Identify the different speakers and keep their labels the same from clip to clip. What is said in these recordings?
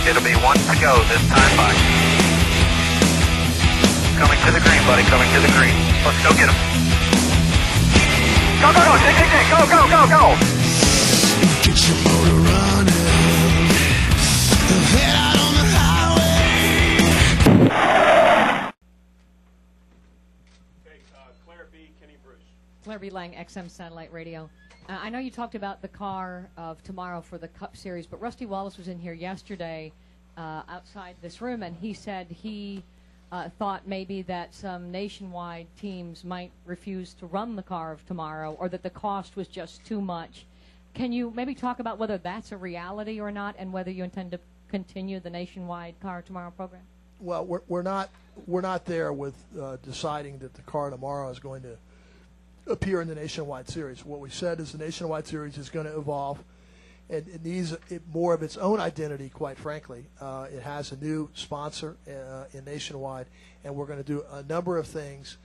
Speaker 1: It'll be one to go this time by. Coming to the green, buddy, coming to the green. Let's go get him. Go, go, go, go, go, go, go.
Speaker 2: Get your motor running. Head out on the highway.
Speaker 3: Okay, Claire B. Kenny Bruce.
Speaker 4: Claire B. Lang, XM Satellite Radio. I know you talked about the car of tomorrow for the Cup Series, but Rusty Wallace was in here yesterday outside this room, and he said he thought maybe that some nationwide teams might refuse to run the car of tomorrow, or that the cost was just too much. Can you maybe talk about whether that's a reality or not, and whether you intend to continue the nationwide car of tomorrow program?
Speaker 5: Well, we're not there with deciding that the car tomorrow is going to appear in the Nationwide Series. What we said is the Nationwide Series is going to evolve, and it needs more of its own identity, quite frankly. It has a new sponsor in Nationwide, and we're going to do a number of things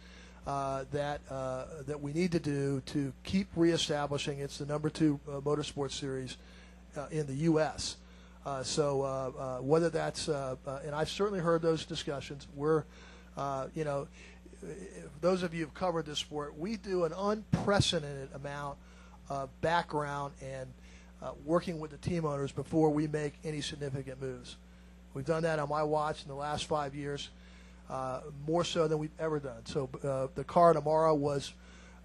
Speaker 5: that we need to do to keep reestablishing it's the #2 motorsports series in the U.S. So whether that's and I've certainly heard those discussions. We're those of you who've covered this sport, we do an unprecedented amount of background and working with the team owners before we make any significant moves. We've done that on my watch in the last 5 years, more so than we've ever done. So the car tomorrow was,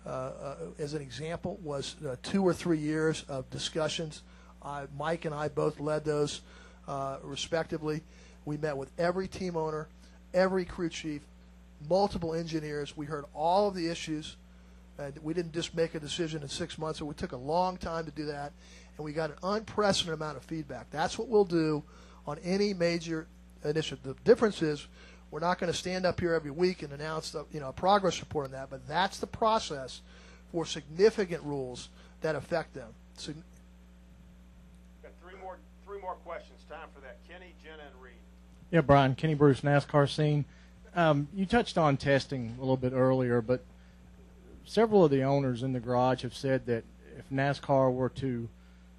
Speaker 5: as an example, was 2 or 3 years of discussions. Mike and I both led those respectively. We met with every team owner, every crew chief, multiple engineers. We heard all of the issues, and we didn't just make a decision in 6 months. So it took a long time to do that, and we got an unprecedented amount of feedback. That's what we'll do on any major initiative. The difference is we're not going to stand up here every week and announce a progress report on that, but that's the process for significant rules that affect them.
Speaker 3: Got three more questions. Time for that. Kenny, Jenna, and Reed.
Speaker 6: Yeah, Brian, Kenny Bruce, NASCAR scene. You touched on testing a little bit earlier, but several of the owners in the garage have said that if NASCAR were to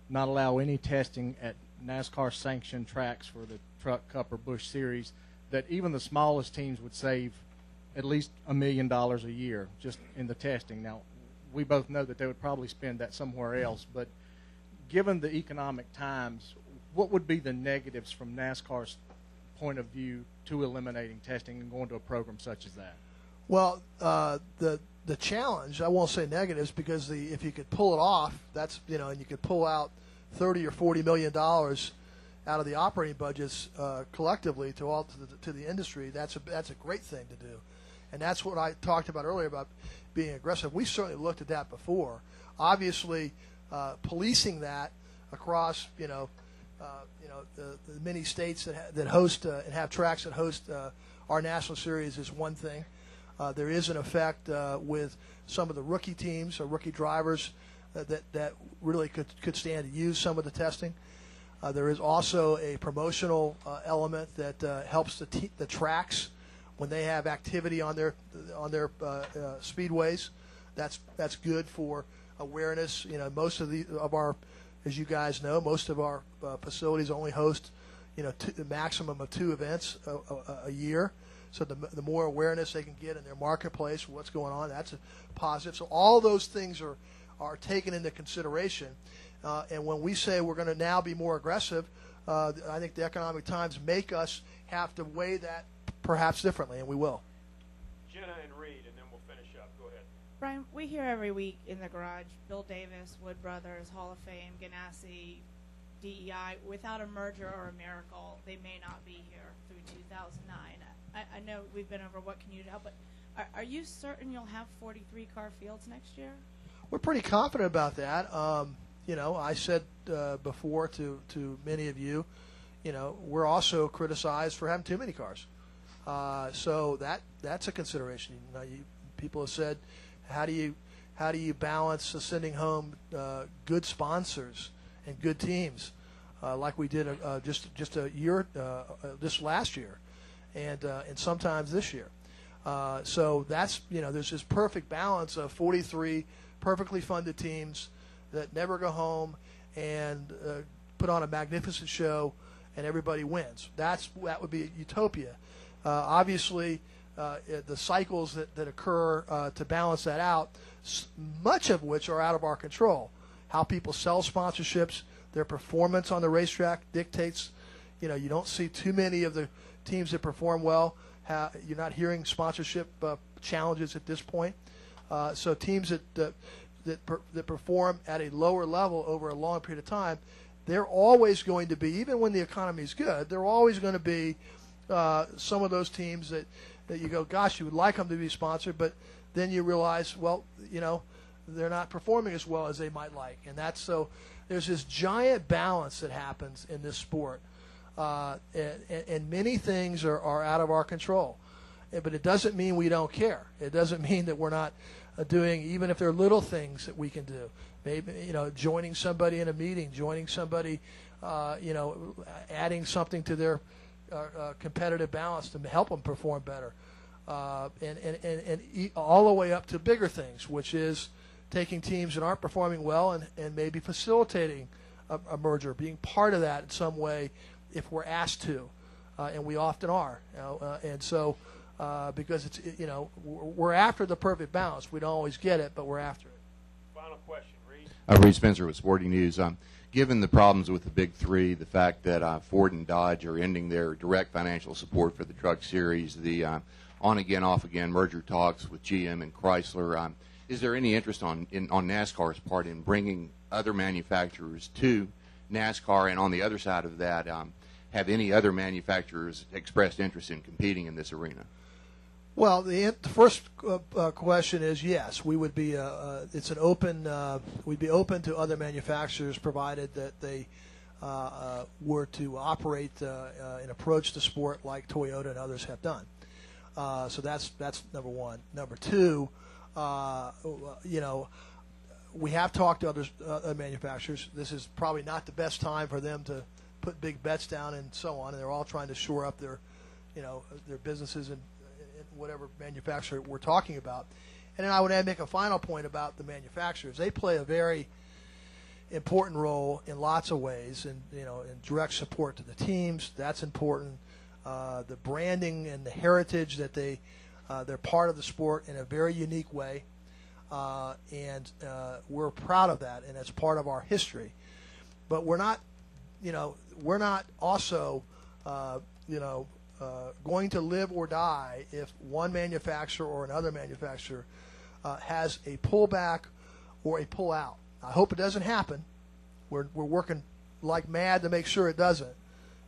Speaker 6: not allow any testing at NASCAR-sanctioned tracks for the Truck, Cup, or Busch Series, that even the smallest teams would save at least $1 million a year just in the testing. Now, we both know that they would probably spend that somewhere else, but given the economic times, what would be the negatives from NASCAR's point of view to eliminating testing and going to a program such as that? Well,
Speaker 5: The challenge, I won't say negatives, because if you could pull it off, that's and you could pull out $30 or $40 million out of the operating budgets collectively to the industry. That's a great thing to do, and that's what I talked about earlier about being aggressive. We certainly looked at that before. Obviously, policing that across the many states that host and have tracks that host our national series is one thing. There is an effect with some of the rookie teams or rookie drivers that really could stand to use some of the testing. There is also a promotional element that helps the tracks when they have activity on their speedways. That's good for awareness. Most of our, as you guys know, most of our facilities only host the maximum of 2 events a year. So the more awareness they can get in their marketplace, what's going on, that's a positive. So all those things are taken into consideration. And when we say we're going to now be more aggressive, I think the economic times make us have to weigh that perhaps differently, and we will.
Speaker 3: Jenna and Reed, and then we'll finish up. Go ahead.
Speaker 7: Brian, we hear every week in the garage, Bill Davis, Wood Brothers, Hall of Fame, Ganassi, DEI, without a merger or a miracle, they may not be here through 2009. I know we've been over what can you do, but are you certain you'll have 43 car fields next year?
Speaker 5: We're pretty confident about that. I said before to many of you, we're also criticized for having too many cars. So that's a consideration. People have said, how do you balance sending home good sponsors and good teams like we did just a year, this last year, and sometimes this year. So that's there's this perfect balance of 43 perfectly funded teams that never go home and put on a magnificent show and everybody wins. That would be utopia. Obviously, the cycles that occur to balance that out, much of which are out of our control. How people sell sponsorships, their performance on the racetrack dictates. You don't see too many of the teams that perform well. You're not hearing sponsorship challenges at this point. So teams that perform at a lower level over a long period of time, they're always going to be, even when the economy is good, they're always going to be some of those teams that you go, gosh, you would like them to be sponsored, but then you realize, well, they're not performing as well as they might like. And so there's this giant balance that happens in this sport. And many things are out of our control. But it doesn't mean we don't care. It doesn't mean that we're not doing, even if there are little things that we can do. Maybe, joining somebody in a meeting, joining somebody, adding something to their competitive balance to help them perform better. And all the way up to bigger things, which is taking teams that aren't performing well and maybe facilitating a merger, being part of that in some way if we're asked to, and we often are. And so because it's we're after the perfect balance. We don't always get it, but we're after it.
Speaker 3: Final question, Reed.
Speaker 8: Reed Spencer with Sporting News. Given the problems with the Big Three, the fact that Ford and Dodge are ending their direct financial support for the Truck Series, the on-again, off-again merger talks with GM and Chrysler, is there any interest on NASCAR's part in bringing other manufacturers to NASCAR? And on the other side of that, have any other manufacturers expressed interest in competing in this arena?
Speaker 5: Well, the first question is yes. We would be. It's an open. We'd be open to other manufacturers, provided that they were to operate and approach the sport like Toyota and others have done. So that's number one. Number two, we have talked to other manufacturers. This is probably not the best time for them to put big bets down and so on. And they're all trying to shore up their businesses and whatever manufacturer we're talking about. And then I would make a final point about the manufacturers. They play a very important role in lots of ways, in direct support to the teams. That's important. The branding and the heritage that they're part of the sport in a very unique way, and we're proud of that, and it's part of our history. But we're not also going to live or die if one manufacturer or another manufacturer has a pullback or a pullout. I hope it doesn't happen. We're working like mad to make sure it doesn't.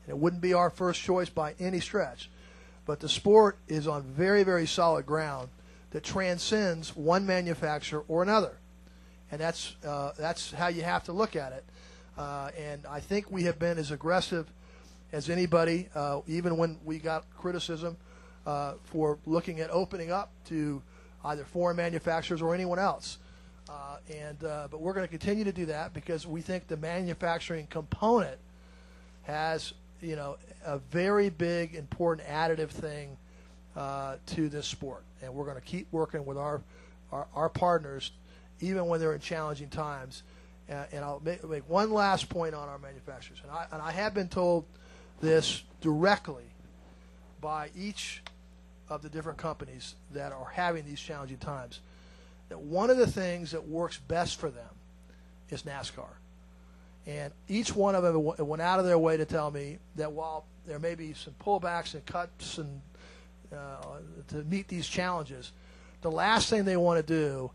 Speaker 5: And it wouldn't be our first choice by any stretch. But the sport is on very, very solid ground that transcends one manufacturer or another. And that's how you have to look at it. And I think we have been as aggressive as anybody, even when we got criticism for looking at opening up to either foreign manufacturers or anyone else. But we're going to continue to do that because we think the manufacturing component has, a very big, important additive thing to this sport. And we're going to keep working with our partners, even when they're in challenging times. And I'll make one last point on our manufacturers. And I have been told this directly by each of the different companies that are having these challenging times, that one of the things that works best for them is NASCAR. And each one of them went out of their way to tell me that while there may be some pullbacks and cuts and to meet these challenges, the last thing they want to do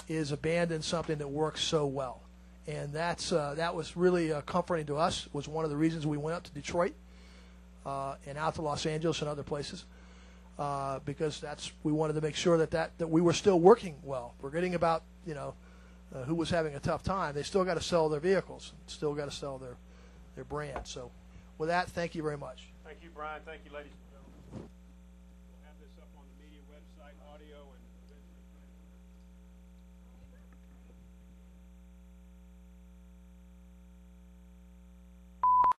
Speaker 5: is abandon something that works so well. And that was really comforting to us. It was one of the reasons we went up to Detroit and out to Los Angeles and other places, because we wanted to make sure that we were still working well. Forgetting about who was having a tough time, they still got to sell their vehicles, still got to sell their brand. So, with that, thank you very much.
Speaker 3: Thank you, Brian. Thank you, ladies and gentlemen. We'll have this up on the media website, audio and